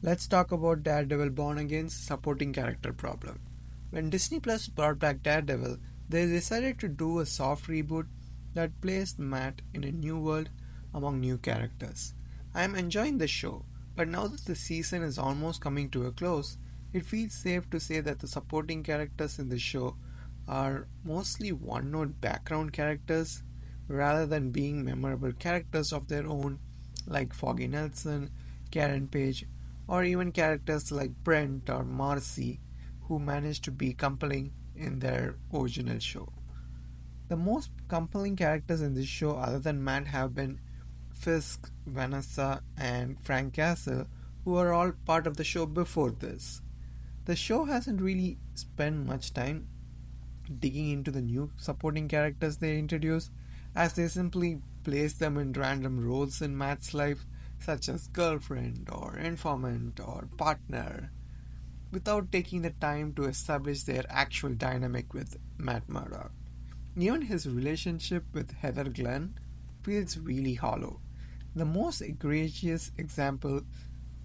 Let's talk about Daredevil Born Again's supporting character problem. When Disney Plus brought back Daredevil, they decided to do a soft reboot that placed Matt in a new world among new characters. I am enjoying the show, but now that the season is almost coming to a close, it feels safe to say that the supporting characters in the show are mostly one note background characters rather than being memorable characters of their own, like Foggy Nelson, Karen Page, or even characters like Brent or Marcy, who managed to be compelling in their original show. The most compelling characters in this show, other than Matt, have been Fisk, Vanessa, and Frank Castle, who are all part of the show before this. The show hasn't really spent much time digging into the new supporting characters they introduce, as they simply place them in random roles in Matt's life, such as girlfriend or informant or partner, without taking the time to establish their actual dynamic with Matt Murdock. Even his relationship with Heather Glenn feels really hollow. The most egregious example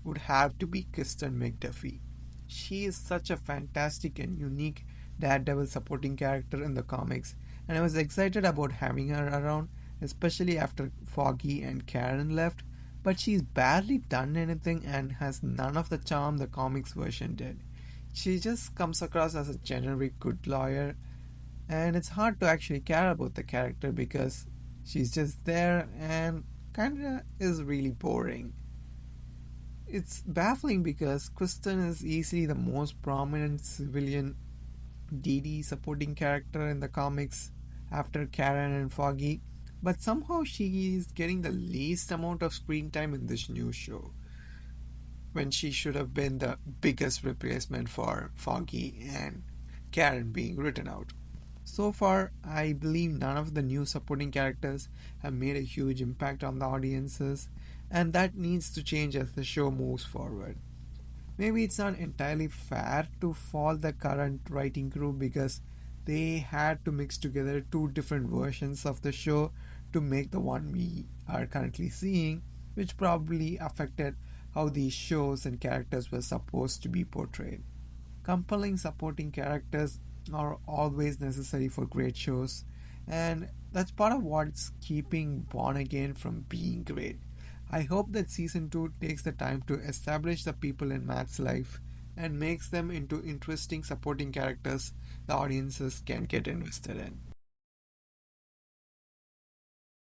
would have to be Kristen McDuffie. She is such a fantastic and unique Daredevil supporting character in the comics, and I was excited about having her around, especially after Foggy and Karen left. But she's barely done anything and has none of the charm the comics version did. She just comes across as a generic good lawyer, and it's hard to actually care about the character because she's just there and kinda is really boring. It's baffling because Kristen is easily the most prominent civilian DD supporting character in the comics after Karen and Foggy, but somehow she is getting the least amount of screen time in this new show, when she should have been the biggest replacement for Foggy and Karen being written out. So far, I believe none of the new supporting characters have made a huge impact on the audiences, and that needs to change as the show moves forward. Maybe it's not entirely fair to fault the current writing crew because they had to mix together two different versions of the show to make the one we are currently seeing, which probably affected how these shows and characters were supposed to be portrayed. Compelling supporting characters are always necessary for great shows, and that's part of what's keeping Born Again from being great. I hope that season 2 takes the time to establish the people in Matt's life and makes them into interesting supporting characters the audiences can get invested in.